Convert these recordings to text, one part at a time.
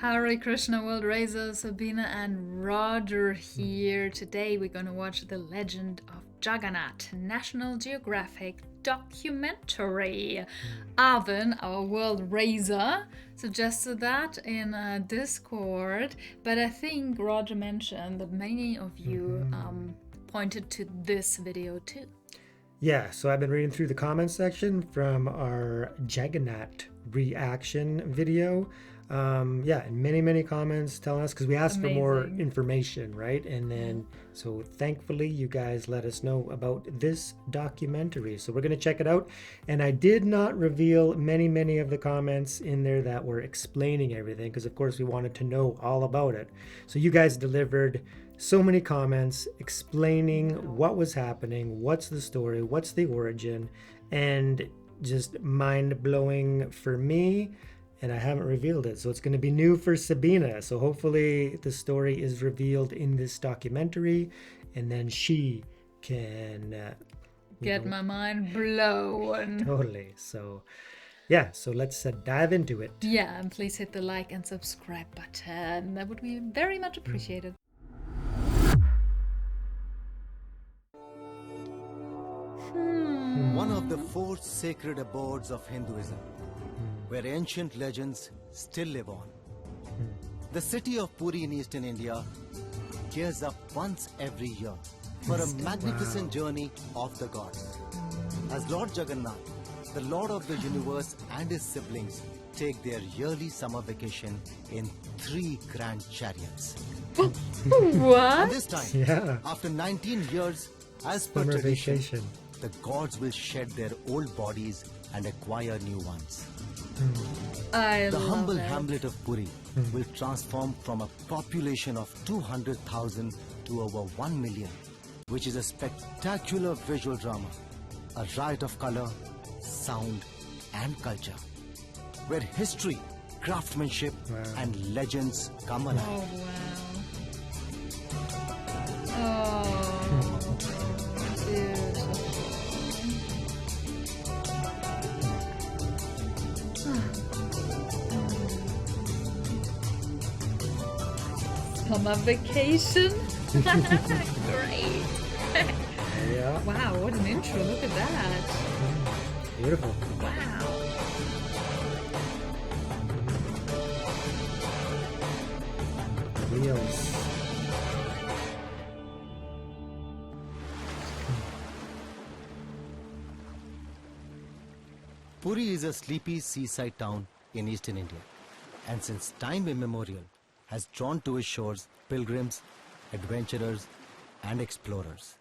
Hare Krishna World Racer, Sabina and Roger here. Today we're gonna watch the Legend of Jagannath, National Geographic documentary. Arvin, our world racer, suggested that in Discord, but I think Roger mentioned that many of you pointed to this video too. Yeah, so I've been reading through the comments section from our Jagannath reaction video. And many comments telling us, because we asked for more information, right? And then, so thankfully you guys let us know about this documentary. So we're going to check it out. And I did not reveal many of the comments in there that were explaining everything, because of course we wanted to know all about it. So you guys delivered so many comments explaining what was happening, what's the story, what's the origin, and just mind-blowing for me. And I haven't revealed it, so it's going to be new for Sabina. So hopefully the story is revealed in this documentary, and then she can get my mind blown. Totally. So yeah, so let's dive into it. Yeah, and please hit the like and subscribe button. That would be very much appreciated. One of the four sacred abodes of Hinduism, where ancient legends still live on. The city of Puri in eastern India gears up once every year for a magnificent journey of the gods. As Lord Jagannath, the Lord of the universe, and his siblings take their yearly summer vacation in 3 grand chariots. What? And this time, after 19 years, as per Summer tradition, vacation. the gods will shed their old bodies and acquire new ones. The humble hamlet of Puri will transform from a population of 200,000 to over 1 million, which is a spectacular visual drama, a riot of color, sound, and culture, where history, craftsmanship, and legends come alive. Oh, wow. Oh, beautiful. Summer vacation? Great. Yeah. Wow, what an intro. Look at that. Beautiful. Wow. Wheels. Puri is a sleepy seaside town in eastern India, and since time immemorial has drawn to its shores pilgrims, adventurers, and explorers.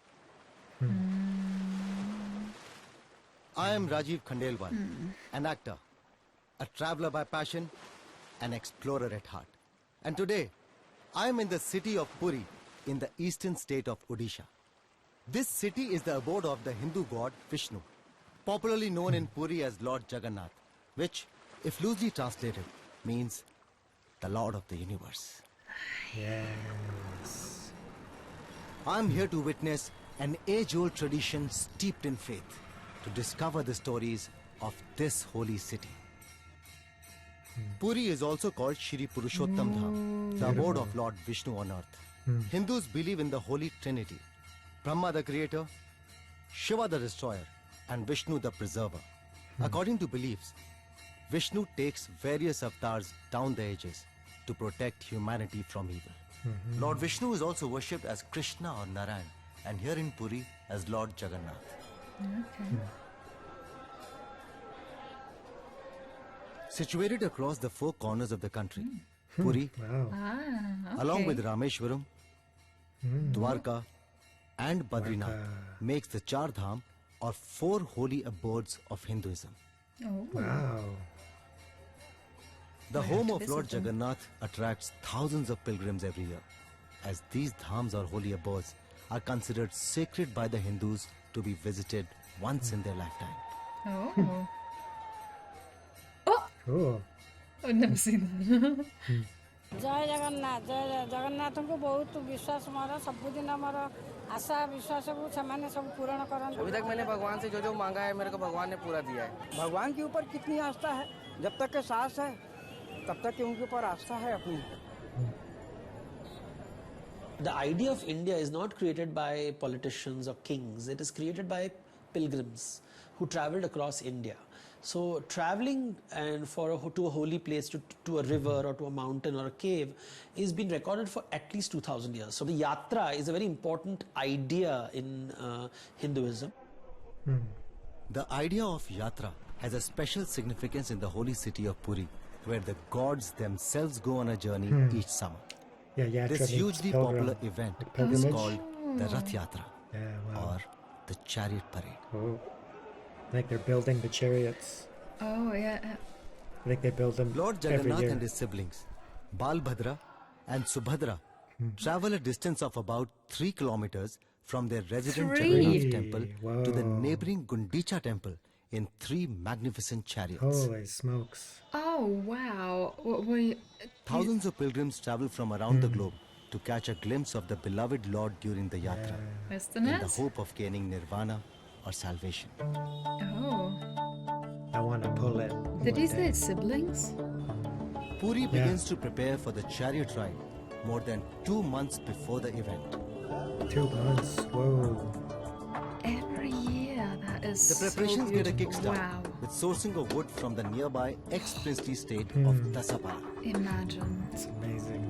I am Rajeev Khandelwal, an actor, a traveler by passion, an explorer at heart. And today, I am in the city of Puri in the eastern state of Odisha. This city is the abode of the Hindu god Vishnu, popularly known in Puri as Lord Jagannath, which, if loosely translated, means the Lord of the Universe. Yes. I'm here to witness an age-old tradition steeped in faith, to discover the stories of this holy city. Puri is also called Shri Purushottam Dham, the abode of Lord Vishnu on earth. Hindus believe in the Holy Trinity, Brahma the creator, Shiva the destroyer, and Vishnu the preserver. According to beliefs, Vishnu takes various avatars down the ages to protect humanity from evil. Lord Vishnu is also worshipped as Krishna or Narayan, and here in Puri as Lord Jagannath. Situated across the 4 corners of the country, Puri, along with Rameshwaram, Dwarka, and Badrinath, makes the Char Dham, or 4 holy abodes of Hinduism. Wow. The home of Lord Jagannath attracts thousands of pilgrims every year, as these dhams or holy abodes are considered sacred by the Hindus to be visited once in their lifetime. Oh. Cool. I've never seen that. जय जगन्नाथ जय जगन्नाथ को बहुत विश्वास मोर सबुदिन मोर आशा विश्वास को सामान्य सब पूर्ण करन। अभी तक मैंने भगवान से जो जो मांगा है मेरे को भगवान ने पूरा दिया है। भगवान के ऊपर कितनी आस्था है, जब तक के सांस है तब तक कि उनके ऊपर आस्था है अपनी। The idea of India is not created by politicians or kings. It is created by pilgrims who traveled across India. So traveling and to a holy place, to a river or to a mountain or a cave is been recorded for at least 2000 years. So the yatra is a very important idea in Hinduism. The idea of yatra has a special significance in the holy city of Puri, where the gods themselves go on a journey each summer. Yeah, yatra This means hugely pilgrim. popular event Like is pilgrimage? called the Rath Yatra, Yeah, wow. or the chariot parade. Oh. Like they're building the chariots. Oh, yeah. I think they build them Lord every Jagannath year. and his siblings, Balabhadra and Subhadra, travel a distance of about 3 kilometers from their resident 3? Jagannath Temple to the Whoa. neighboring Gundicha Temple in 3 magnificent chariots. Holy smokes. Oh, wow. What were you... Thousands of pilgrims travel from around the globe to catch a glimpse of the beloved Lord during the yatra, Isn't in the it? hope of gaining nirvana or salvation. Oh. I want to pull it. Did one he say day. siblings? Puri begins to prepare for the chariot ride more than 2 months before the event. 2 months? Whoa. Every year. That is The so preparations get a beautiful. kickstart Wow. with sourcing of wood from the nearby ex-princely state of Dasapara. Imagine. It's amazing.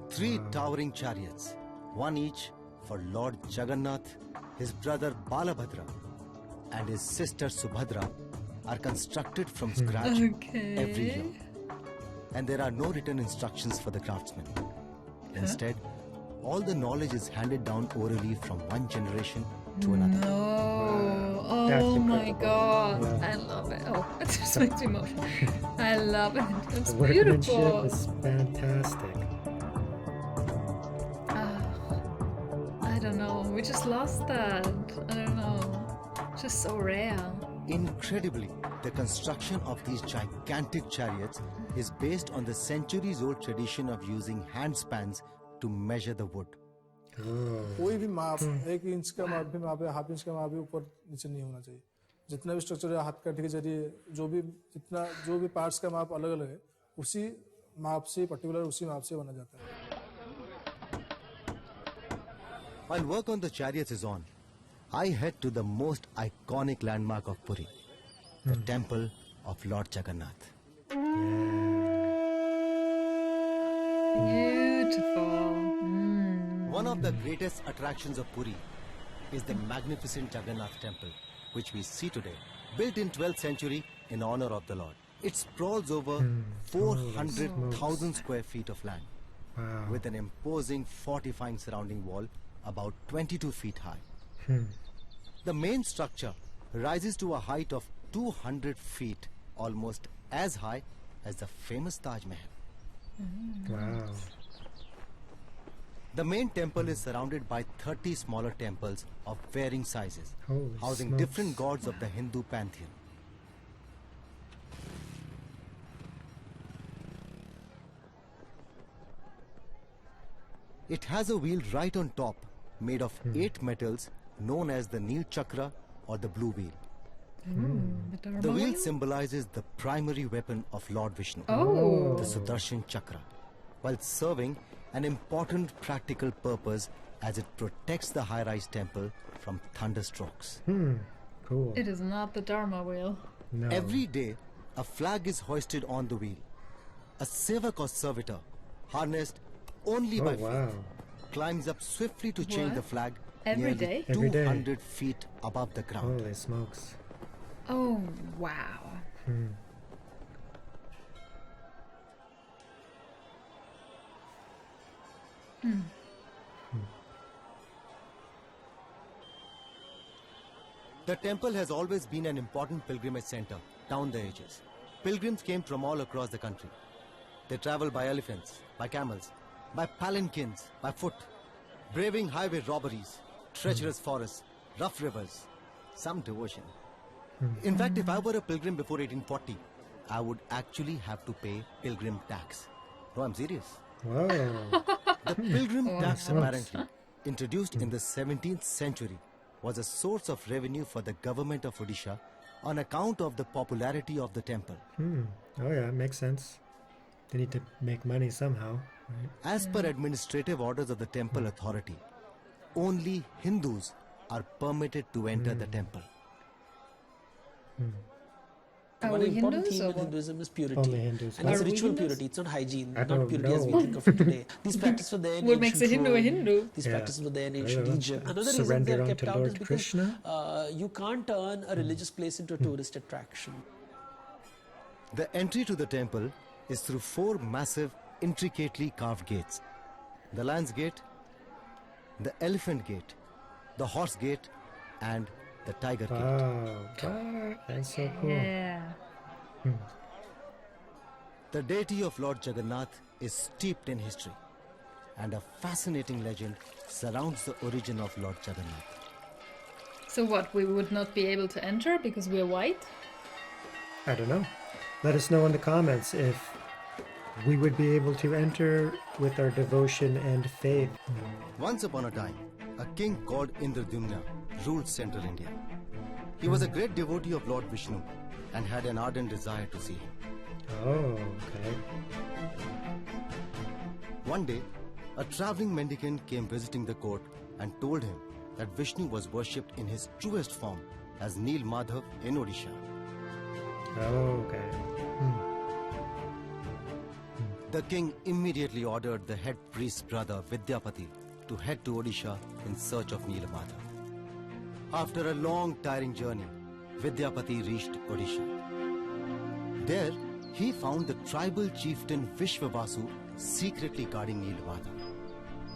Three towering chariots, one each for Lord Jagannath, his brother Balabhadra, and his sister Subhadra, are constructed from scratch every year. And there are no written instructions for the craftsmen. Instead, all the knowledge is handed down orally from one generation to another. No. That's Oh my incredible. god. Yeah. I love it. Oh, it just makes me emotional. I love it. It's The workmanship beautiful. is fantastic. I don't know. We just lost that. I don't know. Just so rare. Incredibly, the construction of these gigantic chariots is based on the centuries-old tradition of using hand spans to measure the wood. कोई भी माप 1 inch का माप भी मापे, half inch का माप भी ऊपर नीचे नहीं होना चाहिए। जितना भी स्ट्रक्चर है हाथ काठी के जरिए जो भी पार्ट्स का माप अलग अलग है उसी माप से पर्टिकुलर उसी माप से बना जाता है। While work on the chariots is on, I head to the most iconic landmark of Puri, the temple of Lord Jagannath. Beautiful. One of the greatest attractions of Puri is the magnificent Jagannath Temple, which we see today, built in 12th century in honor of the Lord. It sprawls over 400,000 square feet of land, Wow. with an imposing fortifying surrounding wall about 22 feet high. The main structure rises to a height of 200 feet, almost as high as the famous Taj Mahal. Wow. The main temple is surrounded by 30 smaller temples of varying sizes, Holy housing smokes. different gods of the Hindu pantheon. It has a wheel right on top, made of 8 metals, known as the Neel Chakra or the blue wheel. The wheel symbolizes the primary weapon of Lord Vishnu, Oh. the Sudarshan Chakra, while serving an important practical purpose as it protects the high-rise temple from thunderstrokes. Cool. It is not the Dharma wheel. No. Every day, a flag is hoisted on the wheel. A sevak or servitor, harnessed only by Oh, wow. faith, climbs up swiftly to change What? the flag Every nearly day? Every day. 200 feet above the ground. Holy smokes. Oh, wow. The temple has always been an important pilgrimage center down the ages. Pilgrims came from all across the country. They traveled by elephants, by camels, by palanquins, by foot, braving highway robberies, treacherous forests, rough rivers, some devotion. In fact, if I were a pilgrim before 1840, I would actually have to pay pilgrim tax. No, I'm serious. Whoa. The pilgrim tax apparently, introduced in the 17th century, was a source of revenue for the government of Odisha on account of the popularity of the temple. Oh yeah, makes sense. They need to make money somehow, right? As per administrative orders of the temple authority, only Hindus are permitted to enter the temple. Are One we important Hindus theme or in what? Hinduism is purity. Only Hindus. And it's Are we ritual Hindus? purity, it's not hygiene, I not don't purity as we know. think of it today. These practices were there in What makes a ancient Hindu a Rome. Hindu? These Yeah. practices were there in I ancient don't know. Egypt. Another reason Surrender they are unto kept out Lord is because Krishna? you can't turn a religious place into a tourist attraction. The entry to the temple is through 4 massive, intricately carved gates. The Lion's Gate, the Elephant Gate, the Horse Gate, and the Tiger Gate. Wow, that's so cool. Yeah. The deity of Lord Jagannath is steeped in history, and a fascinating legend surrounds the origin of Lord Jagannath. So what, we would not be able to enter because we're white? I don't know. Let us know in the comments if we would be able to enter with our devotion and faith. Once upon a time, a king called Indradyumna ruled central India. He was a great devotee of Lord Vishnu and had an ardent desire to see him. Oh, okay. One day, a traveling mendicant came visiting the court and told him that Vishnu was worshipped in his truest form as Neel Madhav in Odisha. Oh, okay. The king immediately ordered the head priest's brother Vidyapati to head to Odisha in search of Neel Madhav. After a long, tiring journey, Vidyapati reached Odisha. There, he found the tribal chieftain Vishwavasu secretly guarding Neel Madhav.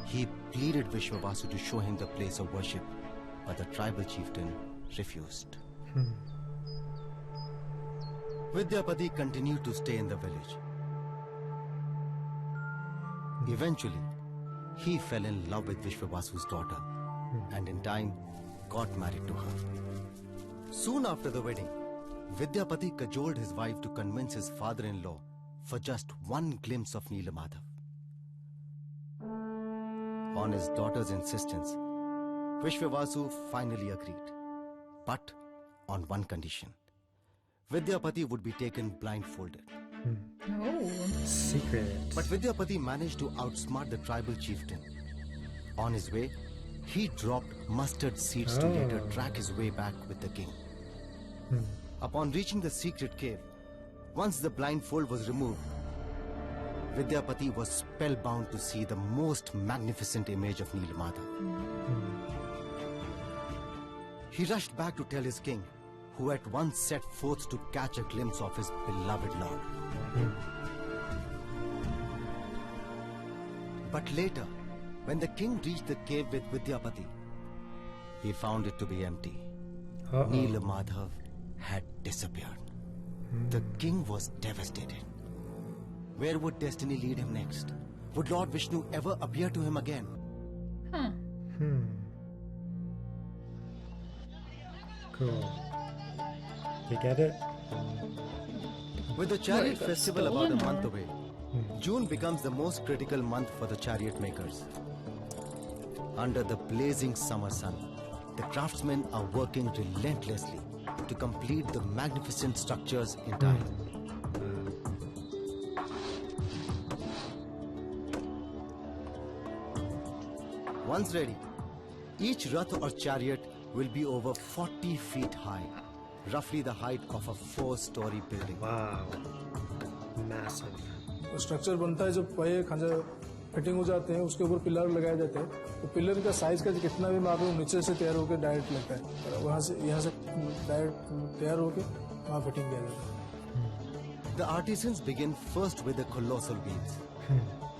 He pleaded Vishwavasu to show him the place of worship, but the tribal chieftain refused. Vidyapati continued to stay in the village. Eventually, he fell in love with Vishwavasu's daughter and in time got married to her. Soon after the wedding, Vidyapati cajoled his wife to convince his father-in-law for just one glimpse of Neel Madhav. On his daughter's insistence, Vishwavasu finally agreed, but on one condition. Vidyapati would be taken blindfolded. Oh. Secret. But Vidyapati managed to outsmart the tribal chieftain. On his way, he dropped mustard seeds to later track his way back with the king. Upon reaching the secret cave, once the blindfold was removed, Vidyapati was spellbound to see the most magnificent image of Neel Madhav. He rushed back to tell his king, who at once set forth to catch a glimpse of his beloved lord. But later, when the king reached the cave with Vidyapati, he found it to be empty. Neel Madhav had disappeared. The king was devastated. Where would destiny lead him next? Would Lord Vishnu ever appear to him again? Cool. You get it? With the chariot got festival about a stolen, month away, June becomes the most critical month for the chariot makers. Under the blazing summer sun, the craftsmen are working relentlessly to complete the magnificent structures in time. Once ready, each rath or chariot will be over 40 feet high, roughly the height of a 4-story building. Wow. Massive. Structure बनता है जब पहिए खांचा fitting हो जाते हैं उसके ऊपर पिलर लगाए जाते हैं तो पिलर का साइज का कितना भी माप है वो नीचे से तैयार होकर डायरेक्ट लगता है और वहाँ से यहाँ से डायरेक्ट तैयार होकर वहाँ फिटिंग किया जाता है. The artisans begin first with the colossal wheels.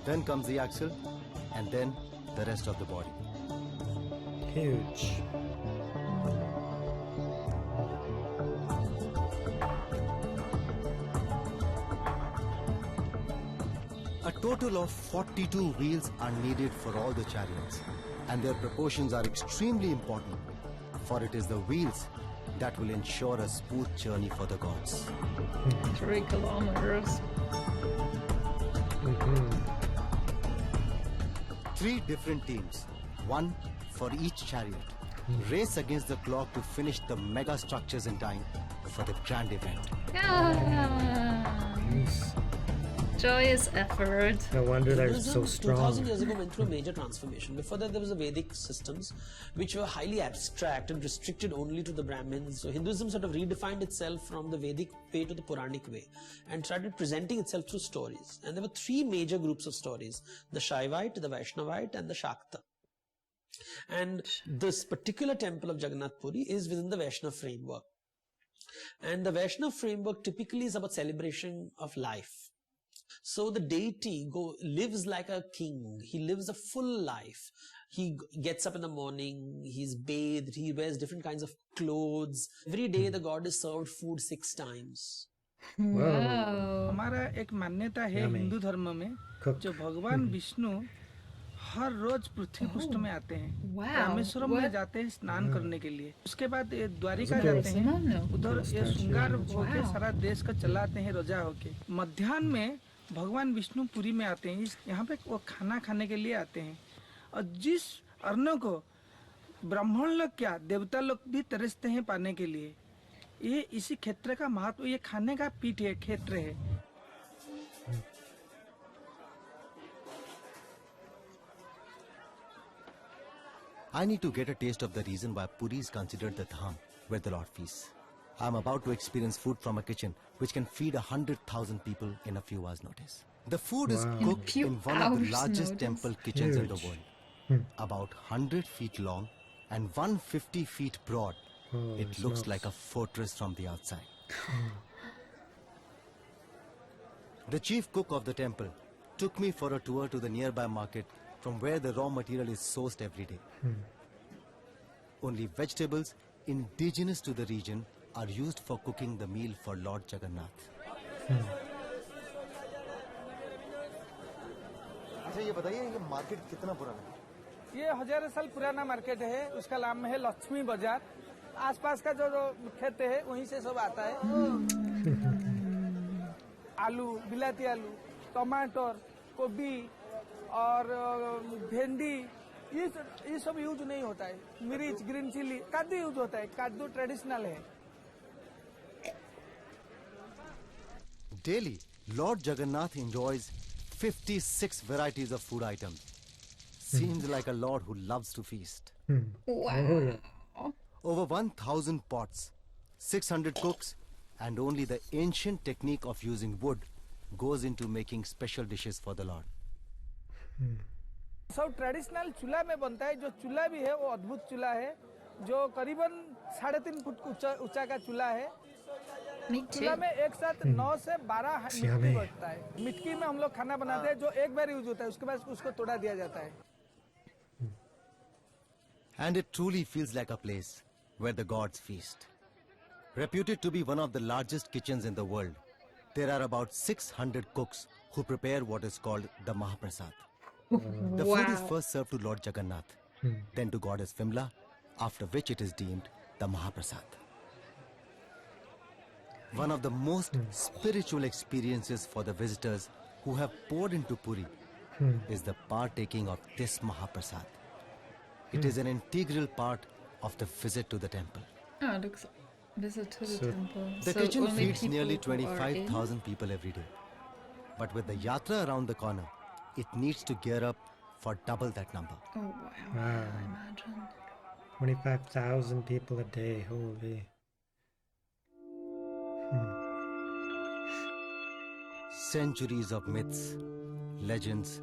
Then comes the axle and then the rest of the body. Huge. A total of 42 wheels are needed for all the chariots, and their proportions are extremely important, for it is the wheels that will ensure a smooth journey for the gods. 3 kilometers. 3 different teams, one for each chariot. race against the clock to finish the mega structures in time for the grand event. Joyous effort. No wonder they're so Hinduism, strong. 2000 years ago, went through a major transformation. Before that, there was the Vedic systems, which were highly abstract and restricted only to the Brahmins. So Hinduism sort of redefined itself from the Vedic way to the Puranic way and started presenting itself through stories. And there were three major groups of stories: the Shaivite, the Vaishnavite, and the Shakta. And this particular temple of Jagannath Puri is within the Vaishnava framework. And the Vaishnava framework typically is about celebration of life. So the deity lives like a king. He lives a full life. He gets up in the morning, he's bathed, he wears different kinds of clothes. Every day the god is served food 6 times. Wow. हमारा एक मान्यता है Yummy. Hindu धर्म में Cook. जो भगवान विष्णु हर रोज पृथ्वी पृष्ठ में आते हैं Wow. रामेश्वरम में What? जाते हैं स्नान करने के लिए उसके बाद ये द्वारिका That's जाते हैं phenomenal. उधर ये श्रृंगार होके Wow. सारा देश का चलाते हैं रोजा होके मध्याह्न में भगवान विष्णु पुरी में आते हैं यहाँ पे वो खाना खाने के लिए आते हैं और जिस अन्न को ब्राह्मण लोग क्या देवता लोग भी तरसते हैं पाने के लिए ये इसी क्षेत्र का महत्व ये खाने का पीठ है क्षेत्र है I need to get a taste of the reason why Puri is considered the dham where the Lord feasts. I'm about to experience food from a kitchen which can feed 100,000 people in a few hours' notice. The food is Wow. cooked few in one of the hours' largest notice. temple kitchens in the Huge. world. About 100 feet long and 150 feet broad. Holy It looks smokes. like a fortress from the outside. The chief cook of the temple took me for a tour to the nearby market from where the raw material is sourced every day. Only vegetables indigenous to the region are used for cooking the meal for Lord Jagannath. अच्छा ये बताइए ये market कितना पुराना है? ये हजारों साल पुराना मार्केट है उसका नाम है लक्ष्मी बाजार आसपास का जो खेत है वहीं से सब आता है आलू बिलाती आलू टमाटर गोभी और भिंडी ये सब यूज नहीं होता है मिर्च ग्रीन चिली कद्दू यूज होता है कद्दू ट्रेडिशनल है Daily, Lord Jagannath enjoys 56 varieties of food items. Seems like a Lord who loves to feast. Wow. Over 1,000 pots, 600 cooks, and only the ancient technique of using wood goes into making special dishes for the Lord. सब traditional चूल्हा में बनता है जो चूल्हा भी है वो अद्भुत चूल्हा है जो करीबन 3.5 फुट ऊंचा का चूल्हा है Me too. चूल्हा में एक साथ 9 से 12 मिट्टी बढ़ता है मिट्टी में हम लोग खाना बनाते हैं जो एक बार यूज होता है उसके बाद उसको तोड़ा दिया जाता है And it truly feels like a place where the gods feast. Reputed to be one of the largest kitchens in the world, there are about 600 cooks who prepare what is called the Mahaprasad. The food is first served to Lord Jagannath, then to goddess Vimla, after which it is deemed the Mahaprasad. One of the most spiritual experiences for the visitors who have poured into Puri is the partaking of this Mahaprasad. It is an integral part of the visit to the temple. Oh, it looks visit to the temple. The So kitchen only feeds people nearly who are in? 25,000 people every day. But with the yatra around the corner, it needs to gear up for double that number. Oh wow. Wow. I imagine. 25,000 people a day. Holy. Centuries of myths, legends,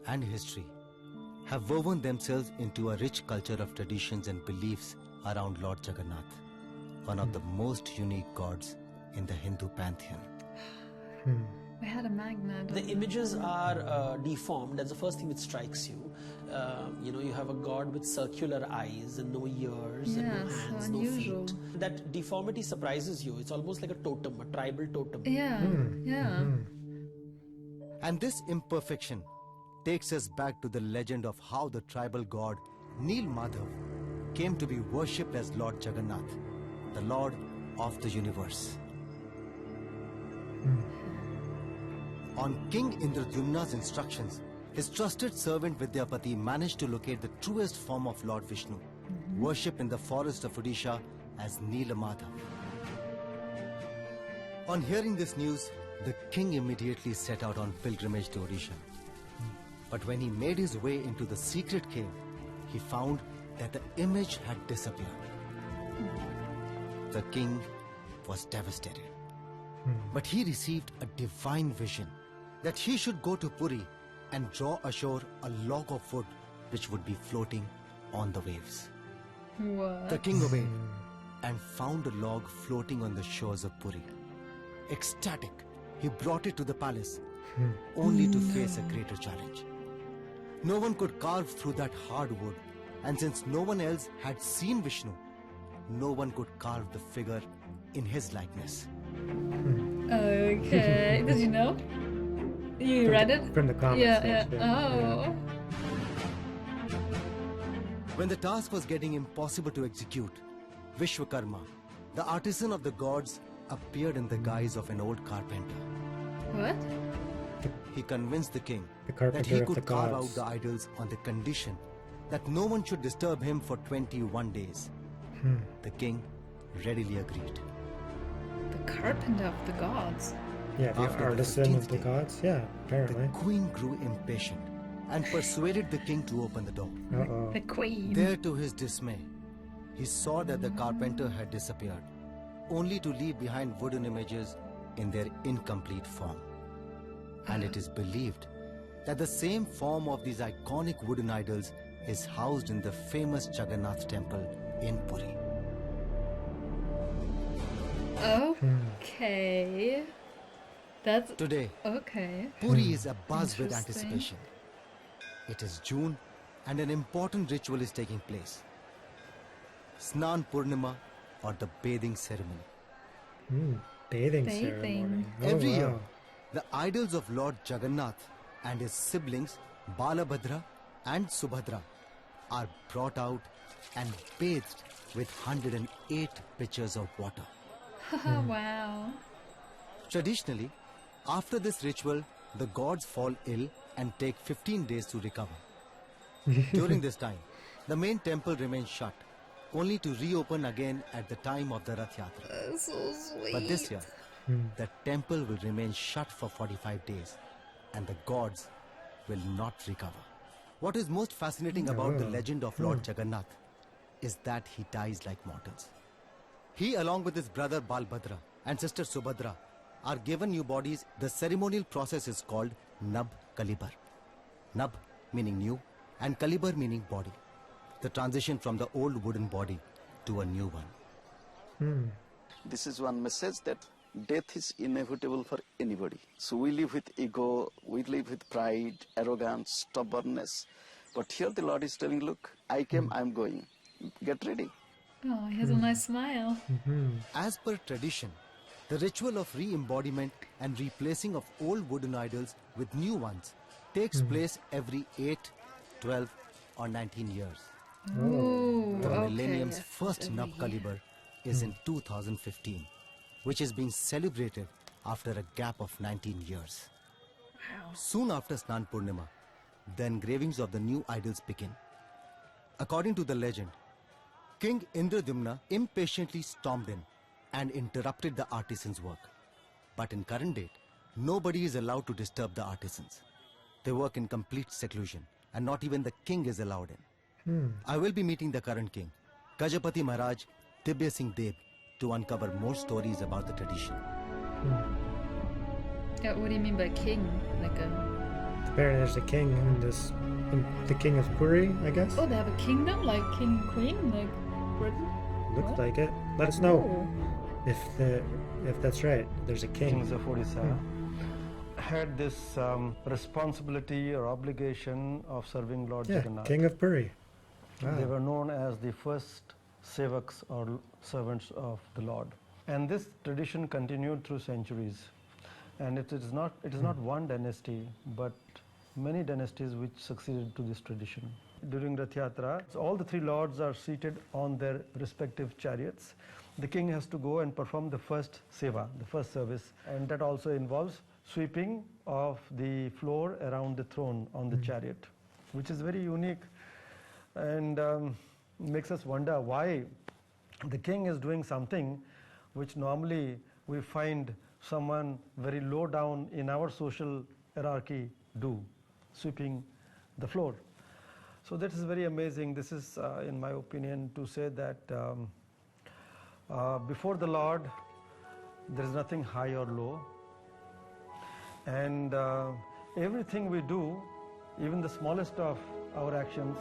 and history have woven themselves into a rich culture of traditions and beliefs around Lord Jagannath, one of the most unique gods in the Hindu pantheon. We had a magnet. The images are deformed. That's the first thing which strikes you. You have a god with circular eyes and no ears and no Yeah, so hands, no unusual. feet. That deformity surprises you. It's almost like a totem, a tribal totem. Yeah, yeah. And this imperfection takes us back to the legend of how the tribal god Neel Madhav came to be worshipped as Lord Jagannath, the Lord of the universe. On King Indradyumna's instructions, his trusted servant Vidyapati managed to locate the truest form of Lord Vishnu worshipped in the forest of Odisha as Neelamadha. On hearing this news, the king immediately set out on pilgrimage to Odisha. But when he made his way into the secret cave, he found that the image had disappeared. The king was devastated. But he received a divine vision that he should go to Puri and draw ashore a log of wood which would be floating on the waves. What? The king obeyed and found a log floating on the shores of Puri. Ecstatic, he brought it to the palace, only to face a greater challenge. No one could carve through that hard wood, and since no one else had seen Vishnu, no one could carve the figure in his likeness. Okay. Did you know? You read it? From the comments. Yeah. section, Oh. When the task was getting impossible to execute, Vishwakarma, the artisan of the gods, appeared in the guise of an old carpenter. What? He convinced the king The that carpenter he of the could carve gods. out the idols on the condition that no one should disturb him for 21 days. The king readily agreed. The carpenter of the gods. Yeah, the After the artisan of 15th the day, gods. Yeah, The apparently. queen grew impatient and persuaded the king to open the door. Uh-oh. The queen. There, to his dismay, he saw that the carpenter had disappeared, only to leave behind wooden images in their incomplete form. And it is believed that the same form of these iconic wooden idols is housed in the famous Jagannath Temple in Puri. Okay. That's Today, okay. Puri is abuzz with Interesting. anticipation. It is June and an important ritual is taking place. Snan Purnima, or the bathing ceremony. Bathing Bathing. ceremony. Oh, Every wow. year, the idols of Lord Jagannath and his siblings Balabhadra and Subhadra are brought out and bathed with 108 pitchers of water. Wow. Traditionally, after this ritual, the gods fall ill and take 15 days to recover. During this time, the main temple remains shut, only to reopen again at the time of the Rath Yatra. That's so sweet. But this year, the temple will remain shut for 45 days and the gods will not recover. What is most fascinating about the legend of Lord Jagannath is that he dies like mortals. He, along with his brother Balabhadra and sister Subhadra, are given new bodies. The ceremonial process is called Nab Kalibar. Nab meaning new and Kalibar meaning body. The transition from the old wooden body to a new one. This is one message that death is inevitable for anybody. So we live with ego, we live with pride, arrogance, stubbornness. But here the Lord is telling, look, I came, I'm going. Get ready. Oh, he has a nice smile. As per tradition, the ritual of re-embodiment and replacing of old wooden idols with new ones takes place every 8, 12 or 19 years. Ooh, The okay. millennium's yes, first every Nab year. Kalibar is in 2015, which is being celebrated after a gap of 19 years. Wow. Soon after Snan Purnima, the engravings of the new idols begin. According to the legend, King Indradumna impatiently stormed in and interrupted the artisans' work. But in current date, nobody is allowed to disturb the artisans. They work in complete seclusion and not even the king is allowed in. I will be meeting the current king, Gajapati Maharaj Dibya Singh Deb, to uncover more stories about the tradition. Yeah, what do you mean by king? Like a... Apparently there's a king in this, the king of Puri, I guess. Oh, they have a kingdom? Like king and queen? Like Britain? Looked What? like it. Let us know Oh. if that's right. There's a king. Kings of Odisha had this responsibility or obligation of serving Lord Yeah, Jagannath. king of Puri. Wow. They were known as the first sevaks or servants of the Lord. And this tradition continued through centuries. And it is not one dynasty, but many dynasties which succeeded to this tradition. During Rath Yatra, all the three lords are seated on their respective chariots. The king has to go and perform the first seva, the first service, and that also involves sweeping of the floor around the throne on the chariot, which is very unique. And makes us wonder why the king is doing something which normally we find someone very low down in our social hierarchy do, sweeping the floor. So that is very amazing. This is, in my opinion, to say that before the Lord, there is nothing high or low. And everything we do, even the smallest of our actions,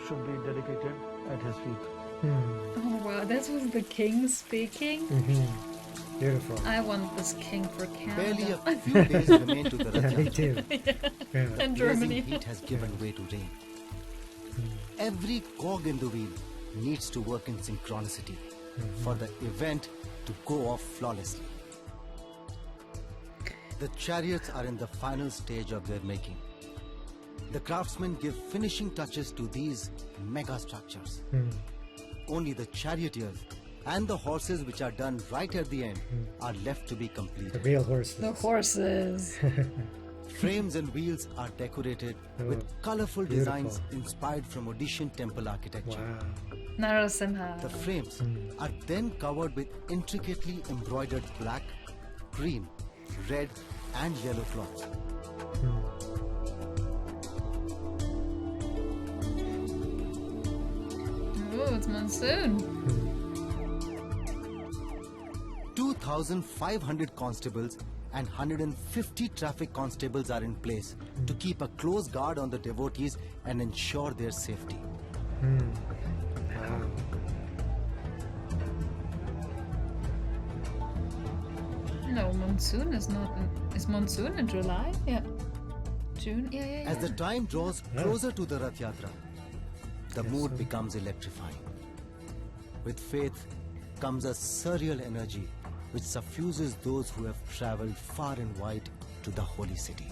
should be dedicated at His feet. Oh wow, this was the king speaking? Beautiful. I want this king for Canada. Barely a few days remain to the Rath Me Yatra. too. Yeah. And Blazing Germany. heat has given way to rain. Every cog in the wheel needs to work in synchronicity for the event to go off flawlessly. The chariots are in the final stage of their making. The craftsmen give finishing touches to these mega structures. Only the charioteers and the horses, which are done right at the end, are left to be The completed. real horses. The horses. Frames and wheels are decorated with colorful designs inspired from Odishan temple architecture. Wow. Narasimha. The frames are then covered with intricately embroidered black, green, red and yellow cloths. Oh, it's monsoon. 2,500 constables and 150 traffic constables are in place to keep a close guard on the devotees and ensure their safety. Wow. No, monsoon is not. Is monsoon in July? Yeah. June? Yeah. As the time draws closer to the Rath Yatra, the mood becomes electrifying. With faith comes a surreal energy which suffuses those who have traveled far and wide to the holy city.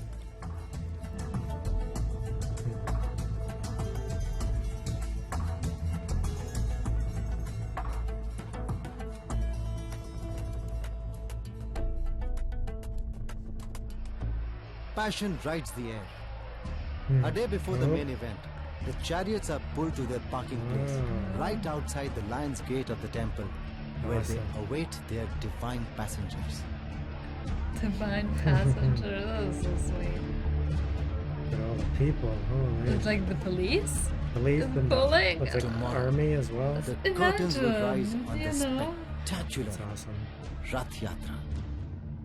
Passion rides the air. A day before the main event, the chariots are pulled to their parking place right outside the lion's gate of the temple, where they await their divine passengers. Divine passenger. That was so sweet. Look at all the people. Holy. It's like the police. Police and Pulling. what's it, army as well. The curtains will rise Imagine, on you the know. spectacular That's awesome. Rath Yatra.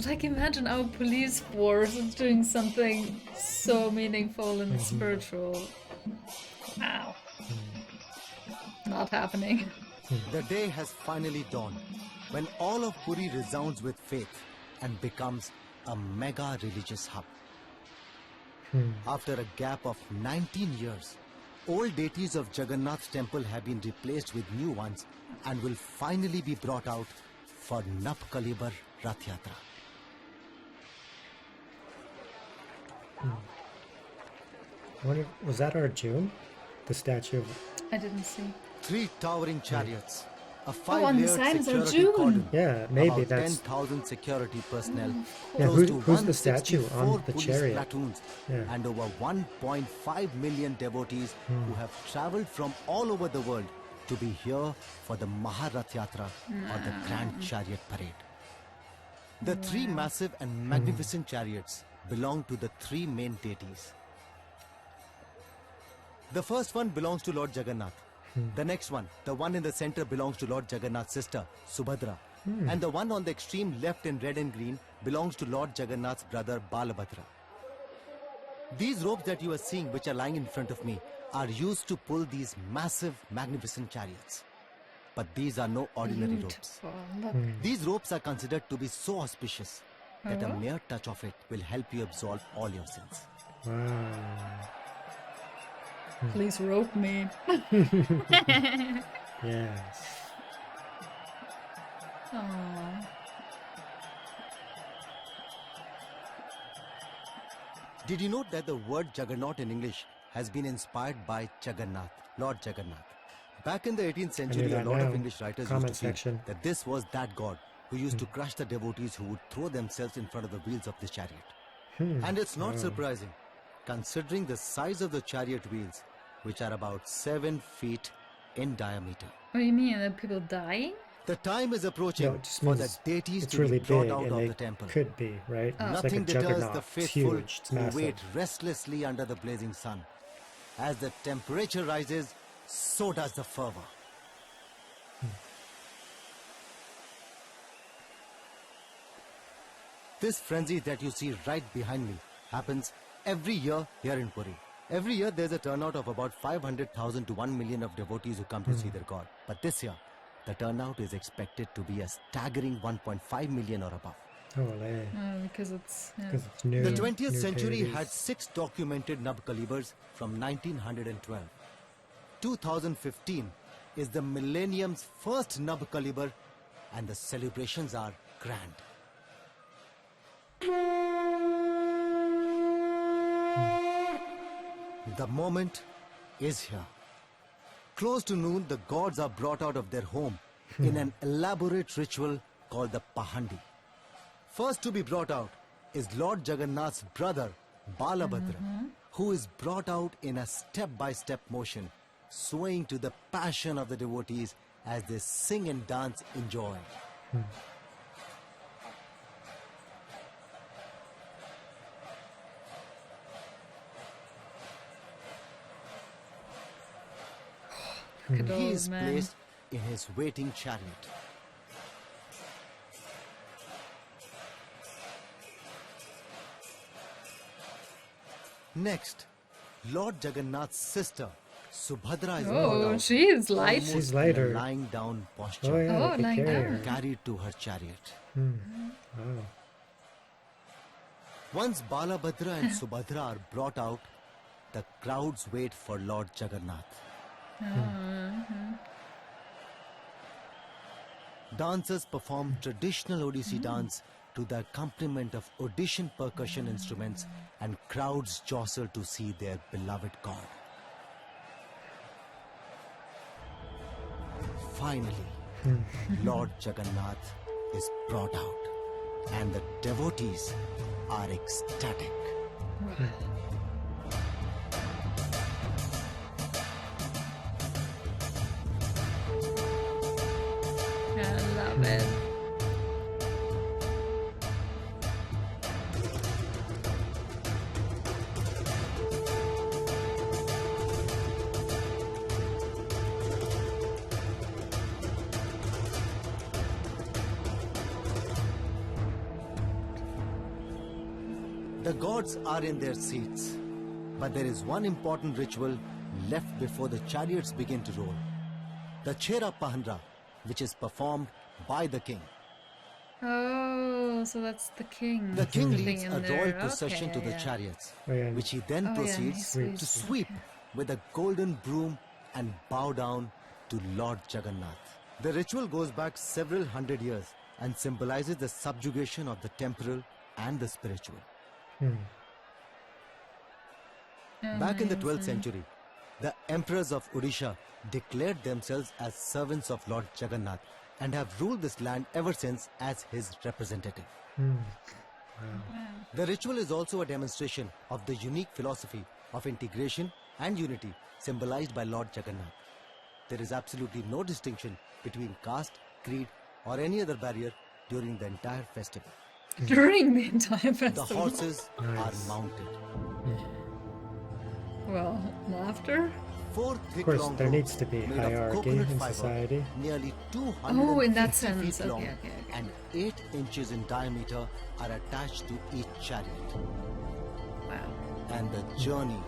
Like imagine our police force is doing something so meaningful and spiritual. Wow. Not happening. The day has finally dawned when all of Puri resounds with faith and becomes a mega religious hub. After a gap of 19 years, old deities of Jagannath Temple have been replaced with new ones and will finally be brought out for Nab-Kalibar Rath Yatra. Was that Arjun? The statue of... I didn't see. 3 towering chariots, a on the 5-layered side is security Arjun. cordon, Yeah, maybe about that's... 10,000 security personnel, Yeah, close to who's the statue 164 on the police chariot? platoons, Yeah. and over 1.5 million devotees who have traveled from all over the world to be here for the Maharath Yatra or the Grand Chariot Parade. The 3 massive and magnificent chariots belong to the 3 main deities. The first one belongs to Lord Jagannath. The next one, the one in the center, belongs to Lord Jagannath's sister, Subhadra. And the one on the extreme left in red and green belongs to Lord Jagannath's brother, Balabhadra. These ropes that you are seeing, which are lying in front of me, are used to pull these massive, magnificent chariots. But these are no ordinary ropes. Look. These ropes are considered to be so auspicious that a mere touch of it will help you absolve all your sins. Wow. Please rope me. Yes. Aww. Did you note that the word Juggernaut in English has been inspired by Jagannath, Lord Jagannath? Back in the 18th century, a lot of English writers used to feel that this was that god who used to crush the devotees who would throw themselves in front of the wheels of this chariot. And it's not surprising, considering the size of the chariot wheels, which are about 7 feet in diameter. What do you mean? Are people dying? The time is approaching No, it just for the means deities it's to really be brought big, out and of they the temple. could be, right? It's like a Nothing deters juggernaut. the It's faithful huge. It's who massive. wait restlessly under the blazing sun. As the temperature rises, so does the fervour. This frenzy that you see right behind me happens every year here in Puri. Every year there's a turnout of about 500,000 to 1 million of devotees who come to see their god. But this year, the turnout is expected to be a staggering 1.5 million or above. Because it's... Yeah. Because it's new. The 20th new century deities. had 6 documented Nab Kalibars from 1912. 2015 is the millennium's first Nab Kalibar, and the celebrations are grand. The moment is here. Close to noon, the gods are brought out of their home in an elaborate ritual called the Pahandi. First to be brought out is Lord Jagannath's brother, Balabhadra, who is brought out in a step-by-step motion, swaying to the passion of the devotees as they sing and dance in joy. Look at He all is men. placed in his waiting chariot. Next, Lord Jagannath's sister, Subhadra, is brought out, she is light. almost She's in a lighter. lying down posture, Oh, yeah, Oh, they lying carry down. her. carried to her chariot. Wow. Once Balabhadra and Subhadra are brought out, the crowds wait for Lord Jagannath. Dancers perform traditional Odissi dance to the accompaniment of Odishan percussion instruments, and crowds jostle to see their beloved god. Finally, Lord Jagannath is brought out, and the devotees are ecstatic. I love it. The gods are in their seats, but there is one important ritual left before the chariots begin to roll. The Chera Pahanra, which is performed by the king. Oh, so that's the king. The king sitting leads in a there. royal procession Okay, to the yeah. chariots, Oh, yeah. which he then Oh, yeah, proceeds he to sweeps. sweep with a golden broom and bow down to Lord Jagannath. The ritual goes back several hundred years and symbolizes the subjugation of the temporal and the spiritual. Back in the 12th century, the emperors of Odisha declared themselves as servants of Lord Jagannath and have ruled this land ever since as his representative. The ritual is also a demonstration of the unique philosophy of integration and unity symbolized by Lord Jagannath. There is absolutely no distinction between caste, creed, or any other barrier during the entire festival. During the entire festival. The horses are mounted. Well, laughter? 4 thick Of course, long there ropes needs to be made of hierarchy coconut in fiber, society. nearly 250 Oh, in that feet sense. long Okay. and 8 inches in diameter are attached to each chariot. Wow. And the journey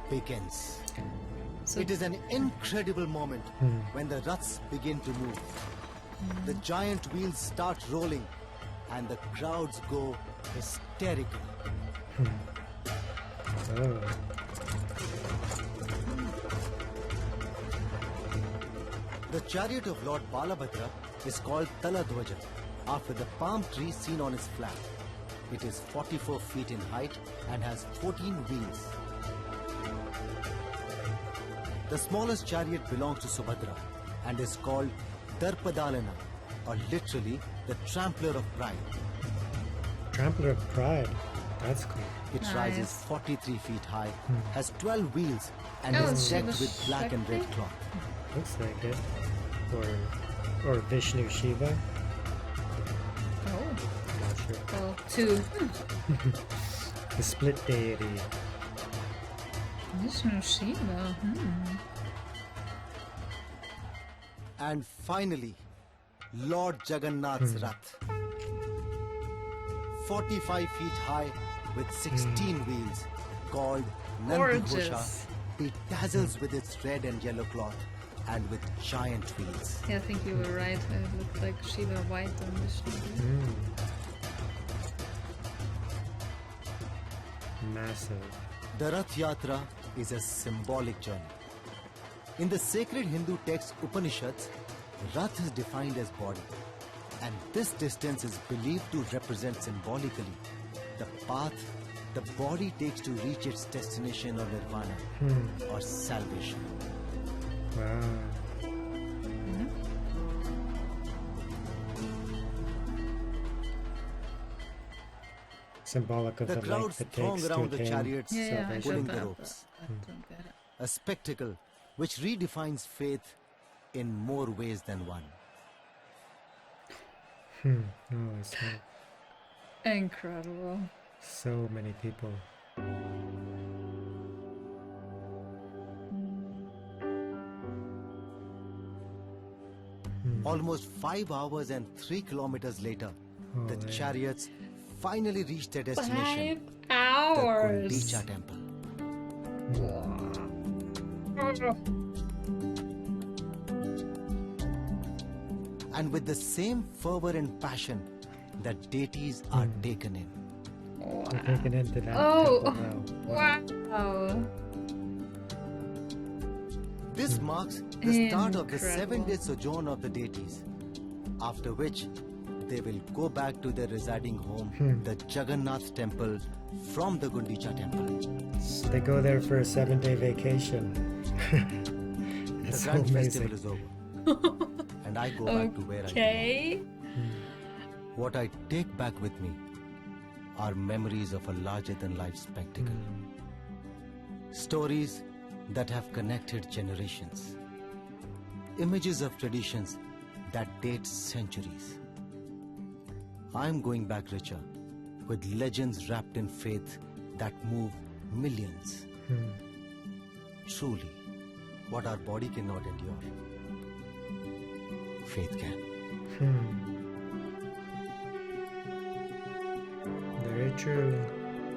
begins. So It is an incredible moment when the Raths begin to move. The giant wheels start rolling and the crowds go hysterical. Oh. The chariot of Lord Balabhadra is called Taladhwaja after the palm tree seen on his flag. It is 44 feet in height and has 14 wheels. The smallest chariot belongs to Subhadra and is called Darpadalana, or literally the trampler of pride. Trampler of Pride. That's cool. It Nice. rises 43 feet high, has 12 wheels, and Oh, is so decked the with black and red Shakti? cloth. Looks like it. Or Vishnu Shiva. Oh. Not sure. Well, two. The split deity. Vishnu Shiva. And finally, Lord Jagannath's Rath. 45 feet high with 16 wheels, called Nat Geo, bedazzles with its red and yellow cloth and with giant wheels. Yeah, I think you were right. It looked like Shiva white on Vishnu. Massive. The Rath Yatra is a symbolic journey. In the sacred Hindu text Upanishads, Rath is defined as body, and this distance is believed to represent symbolically the path the body takes to reach its destination or nirvana or salvation. Wow. Symbolic of The the crowds length it throng takes to around the attain chariots, pulling the that, ropes. I don't get it. A spectacle which redefines faith in more ways than one. Oh, it's Incredible. so many people. Almost 5 hours and 3 kilometers later, the Holy. chariots finally reached their destination, 5 hours. the Gundicha Temple. And with the same fervor and passion that deities are taken in. We're taken into that Oh, temple now. wow. This marks the start of the Incredible. 7-day sojourn of the deities, after which they will go back to their residing home, the Jagannath Temple, from the Gundicha Temple. So they go there for a 7-day vacation. The It's so grand amazing. festival is over, and I go back to where I Okay. belong. What I take back with me are memories of a larger-than-life spectacle. Stories that have connected generations. Images of traditions that date centuries. I'm going back richer, with legends wrapped in faith that move millions. Truly, what our body cannot endure, faith can. Very true.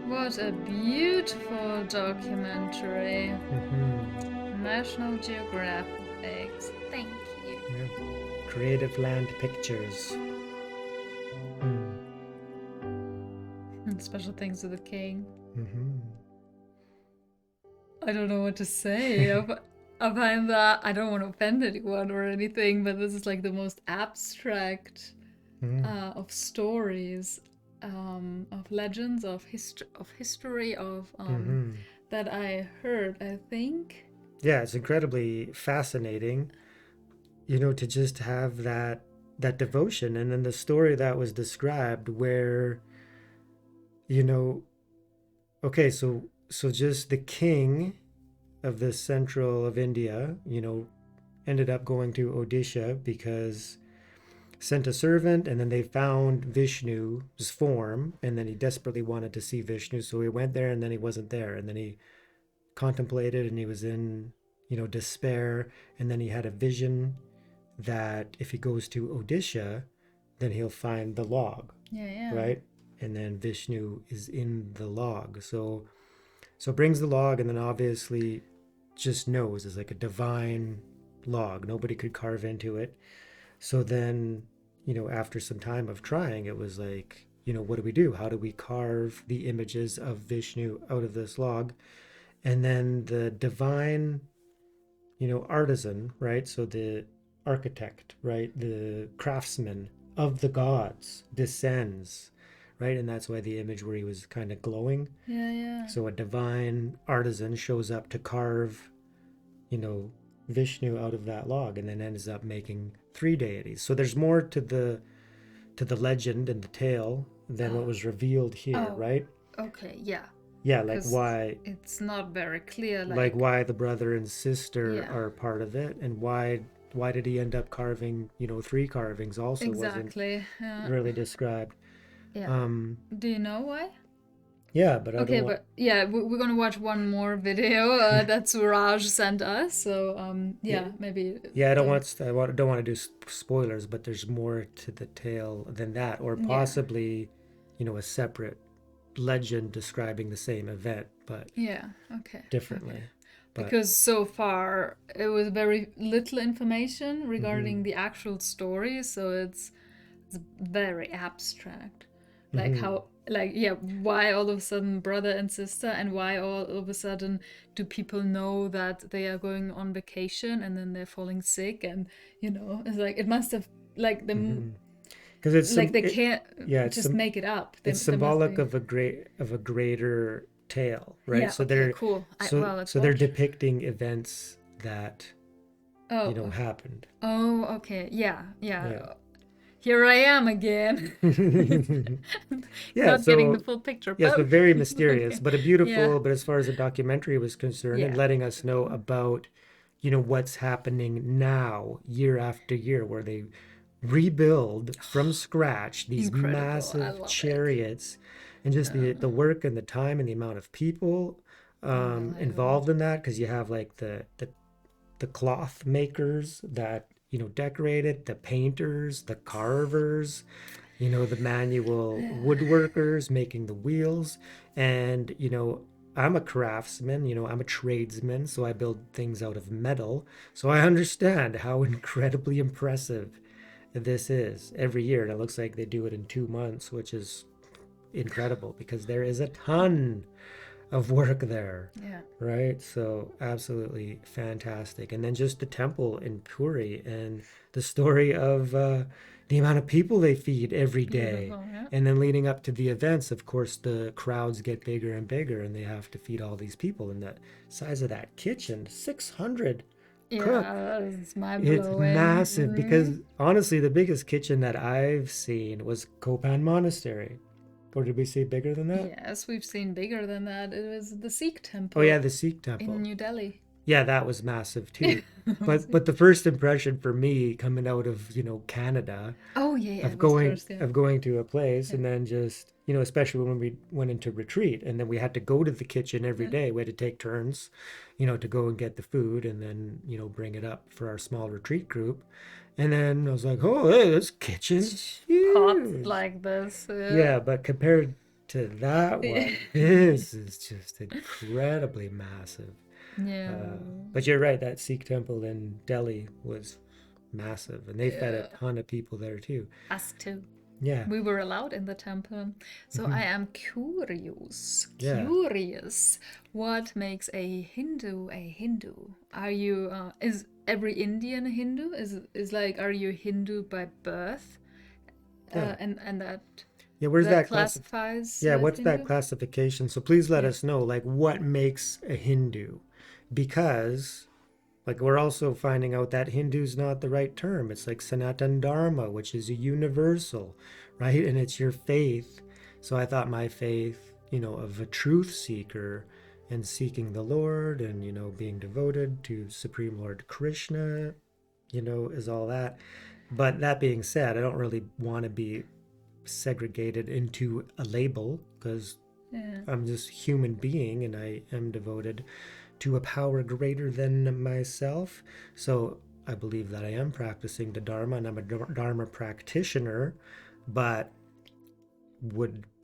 What a beautiful documentary. National Geographic. Thank you. Yeah. Creative Land Pictures. And special thanks to the king. Mm-hmm. I don't know what to say. I find that I don't want to offend anyone or anything, but this is like the most abstract of stories, of legends, of history, that I heard. I think. Yeah, it's incredibly fascinating, you know, to just have that devotion, and then the story that was described where, you know, okay, so just the king of the central of India, you know, ended up going to Odisha because sent a servant, and then they found Vishnu's form, and then he desperately wanted to see Vishnu, so he went there, and then he wasn't there, and then he contemplated, and he was in, you know, despair, and then he had a vision that if he goes to Odisha, then he'll find the log, right? And then Vishnu is in the log, so brings the log, and then obviously just knows it's like a divine log. Nobody could carve into it. So then, you know, after some time of trying, it was like, you know, what do we do? How do we carve the images of Vishnu out of this log? And then the divine, you know, artisan, right? So the architect, right? The craftsman of the gods descends, right? And that's why the image where he was kind of glowing. Yeah. So a divine artisan shows up to carve, you know, Vishnu out of that log, and then ends up making 3 deities. So there's more to the legend and the tale than what was revealed here, right? Okay, yeah. Yeah, like 'Cause why it's not very clear. like why the brother and sister Yeah. are part of it, and why did he end up carving, 3 carvings also wasn't Exactly. Yeah. really described. Yeah. Do you know why? Yeah, but I Okay, don't want but yeah, we're gonna watch one more video that's Raj sent us. So yeah, maybe. Yeah, I don't want to do spoilers, but there's more to the tale than that, or possibly, a separate legend describing the same event, but Yeah. Okay. differently. Okay. But Because so far it was very little information regarding the actual story, so it's very abstract. Like how, like, yeah, why all of a sudden brother and sister, and why all of a sudden do people know that they are going on vacation and then they're falling sick, and it's like it must have like the because it's like they can't it's just make it up. it's There must symbolic be- of a greater tale, right? Yeah, So okay, they're cool. so Let's so they're watch. depicting events that Oh, happened. oh, okay, yeah. Yeah. Here I am again. Yeah, Not getting the full picture. Yes, but very mysterious, Okay. but a beautiful. Yeah. But as far as the documentary was concerned, and Yeah. letting us know about, what's happening now, year after year, where they rebuild from scratch these Incredible. I massive love it. chariots, and just the work and the time and the amount of people involved in that, because you have like the cloth makers that decorate it, the painters, the carvers, the manual woodworkers making the wheels. And I'm a craftsman, I'm a tradesman, so I build things out of metal, so I understand how incredibly impressive this is every year. And it looks like they do it in 2 months, which is incredible because there is a ton of work there. Yeah. Right? So absolutely fantastic. And then just the temple in Puri and the story of the amount of people they feed every day. Beautiful, yeah. And then leading up to the events, of course, the crowds get bigger and bigger, and they have to feed all these people. And the size of that kitchen, 600 cook. Yeah, it's mind-blowing. It's massive because honestly, the biggest kitchen that I've seen was Kopan Monastery. Or did we see bigger than that? Yes, we've seen bigger than that. It was the Sikh temple. Oh yeah, the Sikh temple in New Delhi. Yeah, that was massive too. But the first impression for me coming out of Canada, oh yeah, of going to a place and then just especially when we went into retreat and then we had to go to the kitchen every day. We had to take turns, to go and get the food and then bring it up for our small retreat group. And then I was like, oh, hey, this kitchen's Pot huge. like this. Yeah, but compared to that one, this is just incredibly massive. Yeah. But you're right, that Sikh temple in Delhi was massive, and they fed a ton of people there too. Us too. Yeah. We were allowed in the temple. So I am curious. What makes a Hindu a Hindu? Are you is every Indian a Hindu? Is like, are you Hindu by birth? And that where's that classifies? What's Hindu? that classification? So please let us know, like, what makes a Hindu? Because like we're also finding out that Hindu's not the right term. It's like Sanatan Dharma, which is a universal, right? And it's your faith. So I thought my faith, of a truth seeker and seeking the Lord and, being devoted to Supreme Lord Krishna, is all that. But that being said, I don't really want to be segregated into a label because I'm just a human being and I am devoted to a power greater than myself. So I believe that I am practicing the Dharma and I'm a Dharma practitioner, but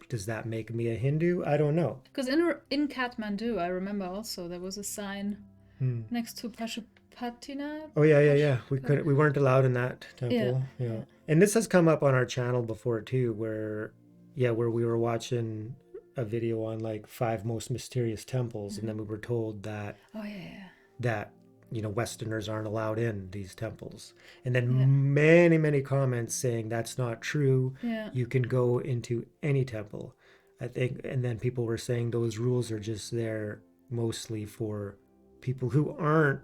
does that make me a Hindu? I don't know. Because in Kathmandu, I remember also there was a sign next to Pashupatinath. Oh yeah. We weren't allowed in that temple. Yeah. And this has come up on our channel before too, where we were watching a video on like 5 most mysterious temples, and then we were told that that Westerners aren't allowed in these temples, and then many comments saying that's not true. You can go into any temple, I think. And then people were saying those rules are just there mostly for people who aren't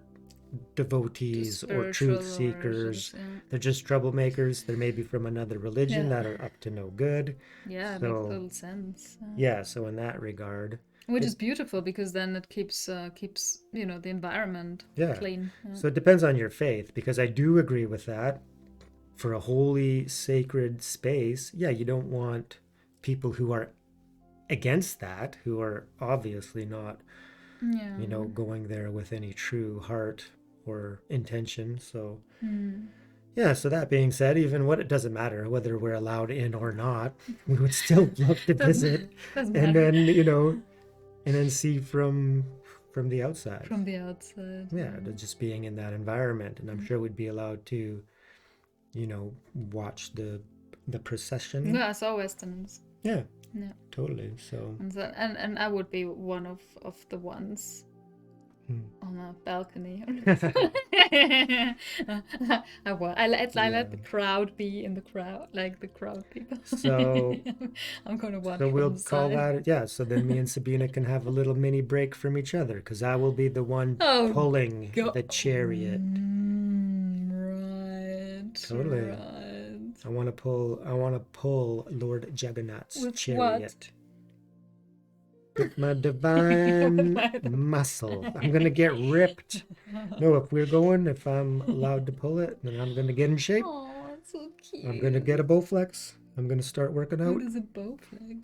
devotees or truth seekers. They're just troublemakers. They're maybe from another religion that are up to no good. Yeah, it so, makes little sense. So in that regard. Which is beautiful, because then it keeps the environment clean. Yeah. So it depends on your faith, because I do agree with that. For a holy, sacred space, you don't want people who are against that, who are obviously not, going there with any true heart or intention. So, so that being said, even what it doesn't matter whether we're allowed in or not, we would still love to visit, and then see from the outside. From the outside. Just being in that environment, and I'm sure we'd be allowed to, watch the procession. Yeah, I saw Westerners. Yeah. Totally. So. And I would be one of the ones on a balcony. I let the crowd be in the crowd, like the crowd people. So I'm going to watch. So we'll call that So then me and Sabina can have a little mini break from each other, because I will be the one pulling the chariot. Right. Totally. Right. I want to pull Lord Jagannath's chariot. With my divine muscle. I'm going to get ripped. No, if I'm allowed to pull it, then I'm going to get in shape. Oh, that's so cute. I'm going to get a Bowflex. I'm going to start working out. What is a Bowflex?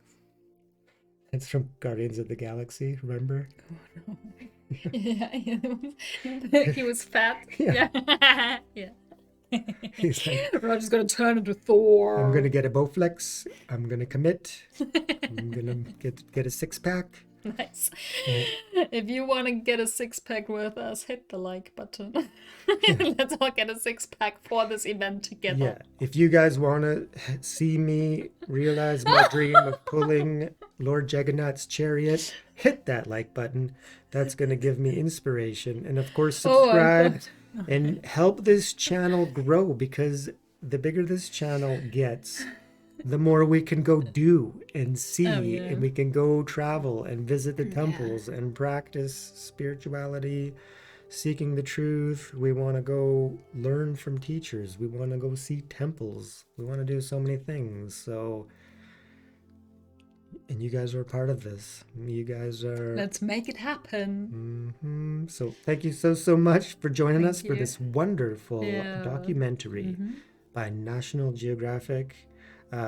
It's from Guardians of the Galaxy, remember? Oh, no. Yeah. He was fat. Yeah. He's like, Roger's gonna turn into Thor. I'm gonna get a Bowflex. I'm gonna commit. I'm gonna get a 6-pack. Nice. If you want to get a 6-pack with us, hit the like button. Let's all get a 6-pack for this event together. Yeah. If you guys want to see me realize my dream of pulling Lord Jagannath's chariot, hit that like button. That's going to give me inspiration. And of course, subscribe and help this channel grow, because the bigger this channel gets, the more we can go do and see, and we can go travel and visit the temples and practice spirituality, seeking the truth. We want to go learn from teachers. We want to go see temples. We want to do so many things. So, and you guys are a part of this. You guys are... Let's make it happen. So thank you so much for joining us for this wonderful documentary by National Geographic.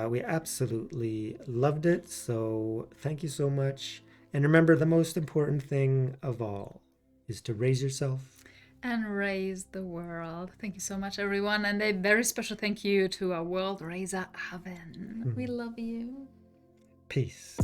We absolutely loved it, so thank you so much. And remember, the most important thing of all is to raise yourself and raise the world. Thank you so much, everyone. And a very special thank you to our world raiser, Aven. We love you. Peace.